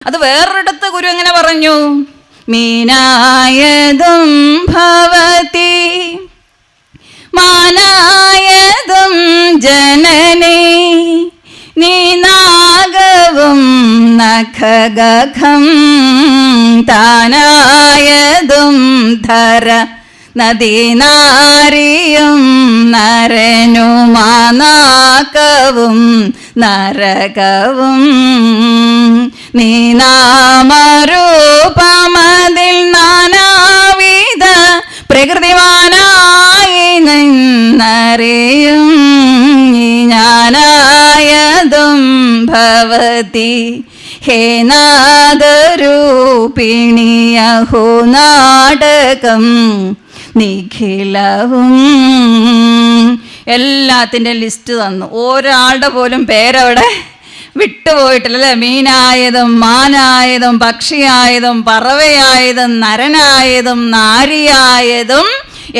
അത് വേറൊരിടത്ത് ഗുരു എങ്ങനെ പറഞ്ഞു? മീനായതും ഭവതി മാനായതും ജനനേ നീനാഗവും നഖഗഖം താനായതും ധര നദീനാരിയും നരനുമാനാക്കവും നരകവും നീനാമരൂപമതിൽ നാനാവിധ പ്രകൃതിമാനായി നിന്നറിയും ഞാനായതും ഭവതി ഹേ നാദരൂപിണിയഹോ നാടകം നിഖിലവും. എല്ലാത്തിൻ്റെ ലിസ്റ്റ് തന്നു. ഒരാളുടെ പോലും പേരവിടെ വിട്ടുപോയിട്ടില്ല അല്ലേ? മീനായതും മാനായതും പക്ഷിയായതും പറവയായതും നരനായതും നാരിയായതും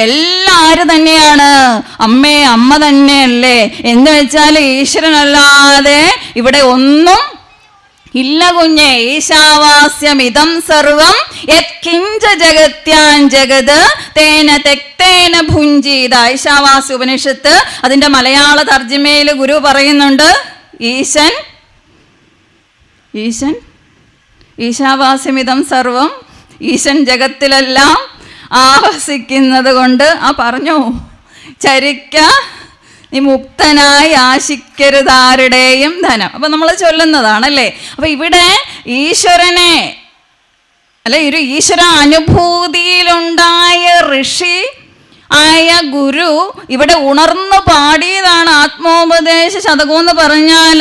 എല്ലാവരും തന്നെയാണ്. അമ്മ തന്നെയല്ലേ? എന്ന് വെച്ചാൽ ഈശ്വരനല്ലാതെ ഇവിടെ ഒന്നും ഇല്ല കുഞ്ഞെ. ഈശാവാസ്യമിതം സർവം യത്കിഞ്ച ജഗത്യാൻ ജഗത് തേന തെക്തേന ഭുഞ്ചീത. ഈശാവാസ്യ ഉപനിഷത്ത് അതിൻ്റെ മലയാള തർജ്ജിമയിൽ ഗുരു പറയുന്നുണ്ട്, ഈശൻ ഈശാവാസ്യമിതം സർവം, ഈശൻ ജഗത്തിലെല്ലാം ആവസിക്കുന്നത് കൊണ്ട് പറഞ്ഞു ചരിക്ക നീ മുക്തനായി ആശിക്കരുതാരുടെയും ധനം. അപ്പം നമ്മൾ ചൊല്ലുന്നതാണല്ലേ. അപ്പം ഇവിടെ ഈശ്വരനെ അല്ലെ, ഒരു ഈശ്വര അനുഭൂതിയിലുണ്ടായ ഋഷി ആയ ഗുരു ഇവിടെ ഉണർന്നു പാടിയതാണ് ആത്മോപദേശ ശതകം എന്ന് പറഞ്ഞാൽ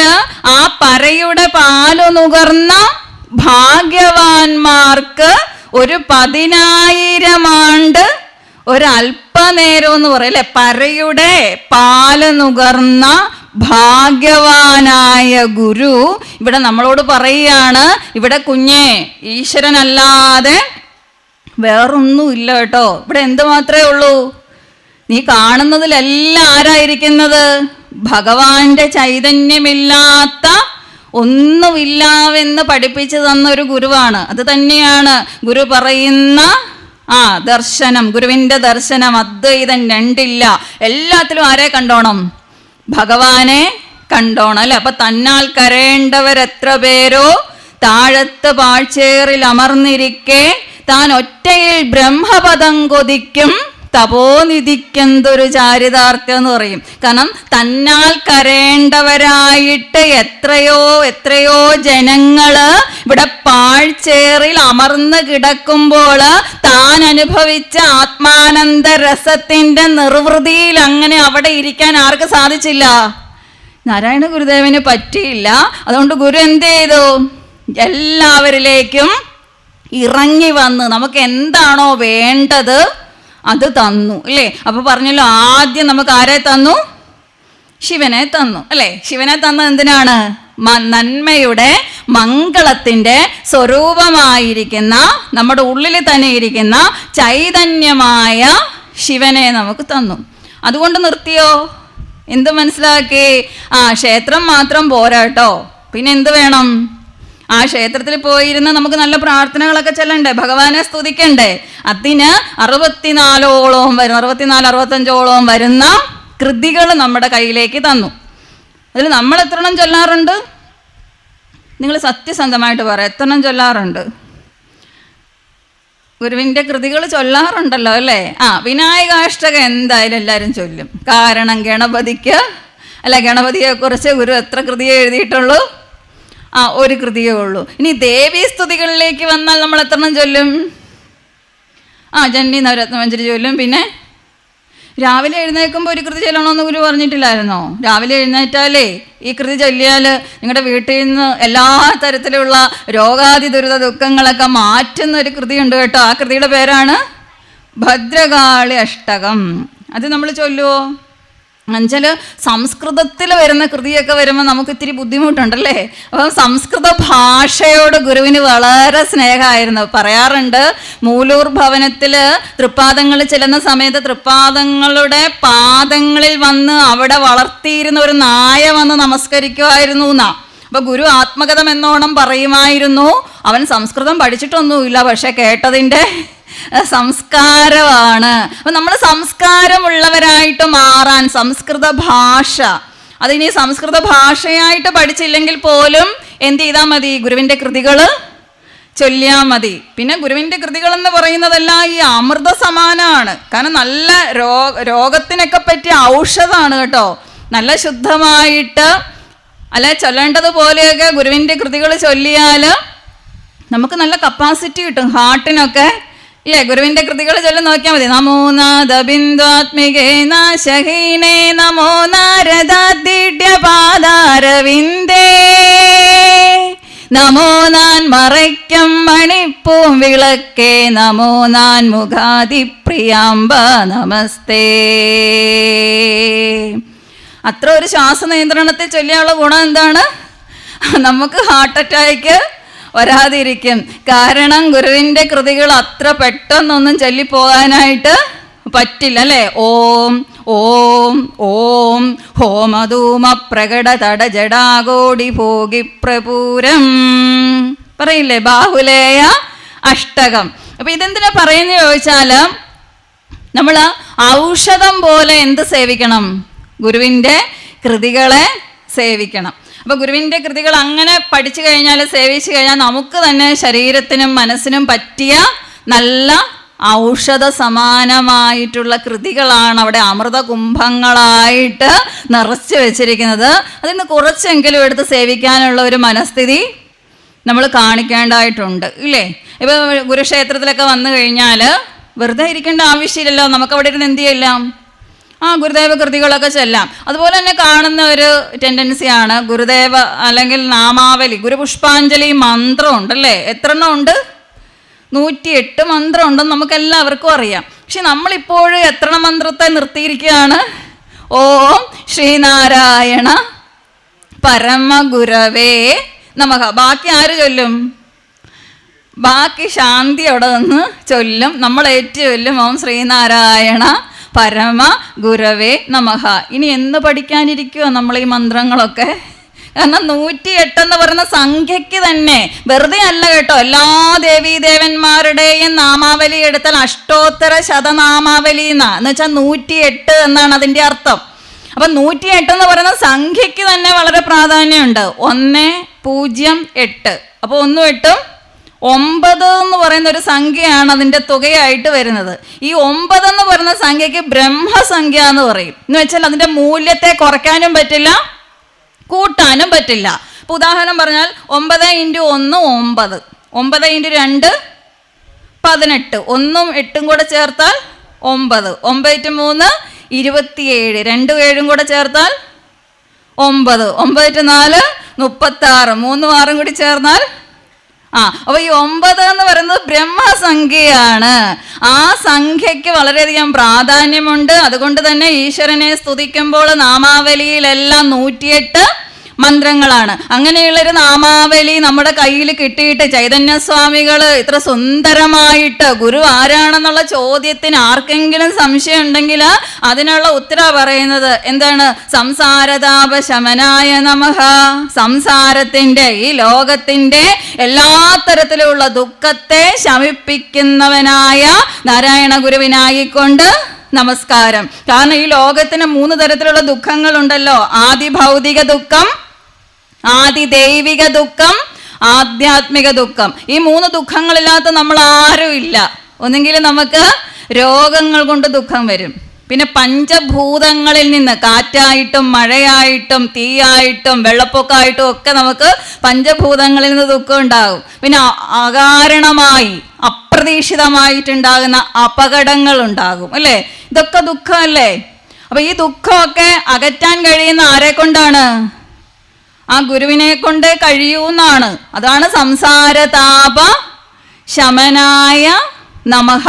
ആ പരയുടെ പാലു നുകർന്ന ഭാഗ്യവാന്മാർക്ക് ഒരു 10,000 ആണ്ട് ഒരല്പനേരം എന്ന് പറയല്ലേ. പരയുടെ പാല് നുകർന്ന ഭാഗ്യവാനായ ഗുരു ഇവിടെ നമ്മളോട് പറയുകയാണ്, ഇവിടെ കുഞ്ഞെ ഈശ്വരനല്ലാതെ വേറൊന്നും ഇല്ല കേട്ടോ. ഇവിടെ എന്ത് മാത്രമേ ഉള്ളൂ? നീ കാണുന്നതിലെല്ലാം ആരായിരിക്കുന്നത്? ഭഗവാന്റെ ചൈതന്യമില്ലാത്ത ഒന്നുമില്ലാവെന്ന് പഠിപ്പിച്ചു തന്ന ഒരു ഗുരുവാണ്. അത് തന്നെയാണ് ഗുരു പറയുന്ന ദർശനം. ഗുരുവിൻ്റെ ദർശനം അദ്വൈതം രണ്ടില്ല. എല്ലാത്തിലും ആരെ കണ്ടോണം? ഭഗവാനെ കണ്ടോണം അല്ലെ. അപ്പൊ തന്നാൽ കരയേണ്ടവരെത്ര പേരോ താഴത്ത് പാഴ്ചേറിൽ അമർന്നിരിക്കെ താൻ ഒറ്റയിൽ ബ്രഹ്മപദം കൊതിക്കും തപോനിധിക്കെന്തൊരു ചാരിതാർത്ഥ്യം എന്ന് പറയും. കാരണം തന്നാൽ കരേണ്ടവരായിട്ട് എത്രയോ ജനങ്ങള് ഇവിടെ പാഴ്ചേറിൽ അമർന്ന് കിടക്കുമ്പോൾ താൻ അനുഭവിച്ച ആത്മാനന്ദ രസത്തിന്റെ നിർവൃതിയിൽ അങ്ങനെ അവിടെ ഇരിക്കാൻ ആർക്ക് സാധിച്ചില്ല? നാരായണ ഗുരുദേവന് പറ്റിയില്ല. അതുകൊണ്ട് ഗുരു എന്ത് ചെയ്തു? എല്ലാവരിലേക്കും ഇറങ്ങി വന്ന് നമുക്ക് എന്താണോ വേണ്ടത് അത് തന്നു അല്ലേ. അപ്പൊ പറഞ്ഞല്ലോ, ആദ്യം നമുക്ക് ആരെ തന്നു? ശിവനെ തന്നു അല്ലേ. ശിവനെ തന്നത് എന്തിനാണ്? നന്മയുടെ മംഗളത്തിന്റെ സ്വരൂപമായിരിക്കുന്ന നമ്മുടെ ഉള്ളിൽ തന്നെ ഇരിക്കുന്ന ചൈതന്യമായ ശിവനെ നമുക്ക് തന്നു. അതുകൊണ്ട് നിർത്തിയോ? എന്ത് മനസ്സിലാക്കി? ക്ഷേത്രം മാത്രം പോരാട്ടോ, പിന്നെ എന്ത് വേണം? ക്ഷേത്രത്തിൽ പോയിരുന്ന് നമുക്ക് നല്ല പ്രാർത്ഥനകളൊക്കെ ചെല്ലണ്ടേ, ഭഗവാനെ സ്തുതിക്കണ്ടേ? അതിന് 64-65 വരുന്ന കൃതികൾ നമ്മുടെ കയ്യിലേക്ക് തന്നു. അതിൽ നമ്മൾ എത്രണ്ണം ചൊല്ലാറുണ്ട്? നിങ്ങൾ സത്യസന്ധമായിട്ട് പറ, എത്രണ്ണം ചൊല്ലാറുണ്ട്? ഗുരുവിൻ്റെ കൃതികൾ ചൊല്ലാറുണ്ടല്ലോ അല്ലേ. വിനായകാഷ്ടകം എന്തായാലും എല്ലാവരും ചൊല്ലും. കാരണം ഗണപതിയെക്കുറിച്ച് ഗുരു എത്ര കൃതിയെ എഴുതിയിട്ടുള്ളൂ? ഒരു കൃതിയേ ഉള്ളൂ. ഇനി ദേവീ സ്തുതികളിലേക്ക് വന്നാൽ നമ്മൾ എത്രണ്ണം ചൊല്ലും? ജന്നി നവരത്നമഞ്ജരി ചൊല്ലും. പിന്നെ രാവിലെ എഴുന്നേൽക്കുമ്പോൾ ഒരു കൃതി ചൊല്ലണമെന്ന് ഗുരു പറഞ്ഞിട്ടില്ലായിരുന്നോ? രാവിലെ എഴുന്നേറ്റാലേ ഈ കൃതി ചൊല്ലിയാൽ നിങ്ങളുടെ വീട്ടിൽ നിന്ന് എല്ലാ തരത്തിലുള്ള രോഗാദി ദുരിത ദുഃഖങ്ങളൊക്കെ മാറ്റുന്ന ഒരു കൃതിയുണ്ട് കേട്ടോ. ആ കൃതിയുടെ പേരാണ് ഭദ്രകാളി അഷ്ടകം. അത് നമ്മൾ ചൊല്ലുവോ? എന്നുവെച്ചാൽ സംസ്കൃതത്തിൽ വരുന്ന കൃതിയൊക്കെ വരുമ്പോൾ നമുക്ക് ഇത്തിരി ബുദ്ധിമുട്ടുണ്ടല്ലേ. അപ്പം സംസ്കൃത ഭാഷയോട് ഗുരുവിന് വളരെ സ്നേഹമായിരുന്നു. പറയാറുണ്ട്, മൂലൂർ ഭവനത്തിൽ തൃപ്പാദങ്ങൾ ചെല്ലുന്ന സമയത്ത് തൃപ്പാദങ്ങളുടെ പാദങ്ങളിൽ വന്ന് അവിടെ വളർത്തിയിരുന്ന ഒരു നായ വന്ന് നമസ്കരിക്കുമായിരുന്നു എന്നാ. അപ്പൊ ഗുരു ആത്മകഥം എന്നോണം പറയുമായിരുന്നു. അവൻ സംസ്കൃതം പഠിച്ചിട്ടൊന്നുമില്ല, പക്ഷെ കേട്ടതിൻ്റെ സംസ്കാരമാണ്. അപ്പൊ നമ്മൾ സംസ്കാരമുള്ളവരായിട്ട് മാറാൻ സംസ്കൃത ഭാഷ, അതിനി സംസ്കൃത ഭാഷയായിട്ട് പഠിച്ചില്ലെങ്കിൽ പോലും എന്ത് ചെയ്താൽ മതി? ഗുരുവിൻ്റെ കൃതികൾ ചൊല്ലിയാൽ മതി. പിന്നെ ഗുരുവിൻ്റെ കൃതികൾ എന്ന് പറയുന്നതെല്ലാം ഈ അമൃത സമാനമാണ്. കാരണം നല്ല രോഗത്തിനൊക്കെ പറ്റിയ ഔഷധമാണ് കേട്ടോ. നല്ല ശുദ്ധമായിട്ട് അല്ലെ ചൊല്ലേണ്ടതുപോലെയൊക്കെ ഗുരുവിൻ്റെ കൃതികൾ ചൊല്ലിയാൽ നമുക്ക് നല്ല കപ്പാസിറ്റി കിട്ടും ഹാർട്ടിനൊക്കെ. ഇല്ലേ? ഗുരുവിൻ്റെ കൃതികൾ ചൊല്ലി നോക്കിയാൽ മതി. നമോ നാദബിന്ദാത്മികേ നാശഹീനേ നമോ നാരദാദിഡ്യപാദാരവിന്ദേ നമോ നാൻ മറയ്ക്കം മണിപ്പൂം വിളക്കേ നമോ നാൻ മുഖാതിപ്രിയാംബ നമസ്തേ. അത്ര ഒരു ശ്വാസ നിയന്ത്രണത്തിൽ ചൊല്ലിയുള്ള ഗുണം എന്താണ്? നമുക്ക് ഹാർട്ട് അറ്റാക്ക് വരാതിരിക്കും. കാരണം ഗുരുവിൻ്റെ കൃതികൾ അത്ര പെട്ടെന്നൊന്നും ചൊല്ലിപ്പോകാനായിട്ട് പറ്റില്ല അല്ലേ? ഓം ഓം ഓം ഹോമധൂമ പ്രകട തട ജടാകോടി ഭോഗി പ്രപൂരം പറയില്ലേ ബാഹുലേയ അഷ്ടകം. അപ്പൊ ഇതെന്തിനാ പറയുന്ന ചോദിച്ചാൽ നമ്മൾ ഔഷധം പോലെ എന്ത് സേവിക്കണം? ഗുരുവിൻ്റെ കൃതികളെ സേവിക്കണം. അപ്പൊ ഗുരുവിൻ്റെ കൃതികൾ അങ്ങനെ പഠിച്ചു കഴിഞ്ഞാൽ, സേവിച്ചു കഴിഞ്ഞാൽ നമുക്ക് തന്നെ ശരീരത്തിനും മനസ്സിനും പറ്റിയ നല്ല ഔഷധ സമാനമായിട്ടുള്ള കൃതികളാണ് അവിടെ അമൃത കുംഭങ്ങളായിട്ട് നിറച്ചു വെച്ചിരിക്കുന്നത്. അതിൽ നിന്ന് കുറച്ചെങ്കിലും എടുത്ത് സേവിക്കാനുള്ള ഒരു മനസ്ഥിതി നമ്മൾ കാണിക്കേണ്ടതായിട്ടുണ്ട് ഇല്ലേ? ഇപ്പൊ ഗുരുക്ഷേത്രത്തിലൊക്കെ വന്നു കഴിഞ്ഞാൽ വെറുതെ ഇരിക്കേണ്ട ആവശ്യമില്ലല്ലോ. നമുക്ക് അവിടെ ഇരുന്ന് എന്ത് ചെയ്യலாம்? ഗുരുദേവ കൃതികളൊക്കെ ചെല്ലാം. അതുപോലെ തന്നെ കാണുന്ന ഒരു ടെൻഡൻസിയാണ് ഗുരുദേവ അല്ലെങ്കിൽ നാമാവലി, ഗുരുപുഷ്പാഞ്ജലി മന്ത്രം ഉണ്ടല്ലേ? എത്ര എണ്ണം ഉണ്ട്? 108 മന്ത്രം ഉണ്ടെന്ന് നമുക്ക് എല്ലാവർക്കും അറിയാം. പക്ഷെ നമ്മളിപ്പോഴും എത്ര മന്ത്രത്തെ നിർത്തിയിരിക്കുകയാണ്? ഓം ശ്രീനാരായണ പരമഗുരവേ നമഃ. ബാക്കി ആര് ചൊല്ലും? ബാക്കി ശാന്തി അവിടെ നിന്ന് ചൊല്ലും. നമ്മൾ ഏറ്റു ചൊല്ലും ഓം ശ്രീനാരായണ പരമ ഗുരവേ നമഃ. ഇനി എന്ന് പഠിക്കാനിരിക്കുമോ നമ്മൾ ഈ മന്ത്രങ്ങളൊക്കെ? കാരണം 108 എന്ന് പറയുന്ന സംഖ്യയ്ക്ക് തന്നെ വെറുതെ അല്ല കേട്ടോ. എല്ലാ ദേവീദേവന്മാരുടെയും നാമാവലി എടുത്താൽ അഷ്ടോത്തര ശതനാമാവലി എന്ന് വെച്ചാൽ 108 എന്നാണ് അതിൻ്റെ അർത്ഥം. അപ്പൊ 108 എന്ന് പറയുന്ന സംഖ്യയ്ക്ക് തന്നെ വളരെ പ്രാധാന്യമുണ്ട്. 108. അപ്പോൾ 1 8 9 എന്ന് പറയുന്ന ഒരു സംഖ്യയാണ് അതിൻ്റെ തുകയായിട്ട് വരുന്നത്. ഈ 9 എന്ന് പറയുന്ന സംഖ്യയ്ക്ക് ബ്രഹ്മസംഖ്യ എന്ന് പറയും. എന്ന് വെച്ചാൽ അതിൻ്റെ മൂല്യത്തെ കുറയ്ക്കാനും പറ്റില്ല, കൂട്ടാനും പറ്റില്ല. ഇപ്പൊ ഉദാഹരണം പറഞ്ഞാൽ 9 × 1 9, 9 × 2 18, 1ഉം 8ഉം കൂടെ ചേർത്താൽ 9, 9 × 3 27, 2 7ഉം കൂടെ ചേർത്താൽ 9, 9 × 4 36, 3 6ഉം കൂടി ചേർന്നാൽ അപ്പൊ ഈ 9 എന്ന് പറയുന്നത് ബ്രഹ്മസംഖ്യയാണ്. ആ സംഖ്യയ്ക്ക് വളരെയധികം പ്രാധാന്യമുണ്ട്. അതുകൊണ്ട് തന്നെ ഈശ്വരനെ സ്തുതിക്കുമ്പോൾ നാമാവലിയിലെല്ലാം 108 മന്ത്രങ്ങളാണ്. അങ്ങനെയുള്ളൊരു നാമാവലി നമ്മുടെ കയ്യിൽ കിട്ടിയിട്ട് ചൈതന്യസ്വാമികൾ ഇത്ര സുന്ദരമായിട്ട് ഗുരു ആരാണെന്നുള്ള ചോദ്യത്തിന് ആർക്കെങ്കിലും സംശയം ഉണ്ടെങ്കിൽ അതിനുള്ള ഉത്തരം പറയുന്നത് എന്താണ്? സംസാരതാപശമനായ നമഃ. സംസാരത്തിൻ്റെ, ഈ ലോകത്തിൻ്റെ എല്ലാ തരത്തിലുള്ള ദുഃഖത്തെ ശമിപ്പിക്കുന്നവനായ നാരായണ ഗുരുവിനായിക്കൊണ്ട് നമസ്കാരം. കാരണം ഈ ലോകത്തിന് 3 തരത്തിലുള്ള ദുഃഖങ്ങളുണ്ടല്ലോ. ആദി ഭൗതിക ദുഃഖം, ആദി ദൈവിക ദുഃഖം, ആധ്യാത്മിക ദുഃഖം. ഈ 3 ദുഃഖങ്ങളില്ലാത്ത നമ്മൾ ആരും ഇല്ല. ഒന്നെങ്കിൽ നമുക്ക് രോഗങ്ങൾ കൊണ്ട് ദുഃഖം വരും. പിന്നെ പഞ്ചഭൂതങ്ങളിൽ നിന്ന് കാറ്റായിട്ടും മഴയായിട്ടും തീയായിട്ടും വെള്ളപ്പൊക്കമായിട്ടും ഒക്കെ നമുക്ക് പഞ്ചഭൂതങ്ങളിൽ നിന്ന് ദുഃഖം ഉണ്ടാകും. പിന്നെ അകാരണമായി അപ്രതീക്ഷിതമായിട്ടുണ്ടാകുന്ന അപകടങ്ങൾ ഉണ്ടാകും അല്ലേ? ഇതൊക്കെ ദുഃഖമല്ലേ? അപ്പൊ ഈ ദുഃഖമൊക്കെ അകറ്റാൻ കഴിയുന്ന ആരെ കൊണ്ടാണ്? ആ ഗുരുവിനെ കൊണ്ട് കഴിയൂന്നാണ്. അതാണ് സംസാരതാപ ശമനായ നമഃ.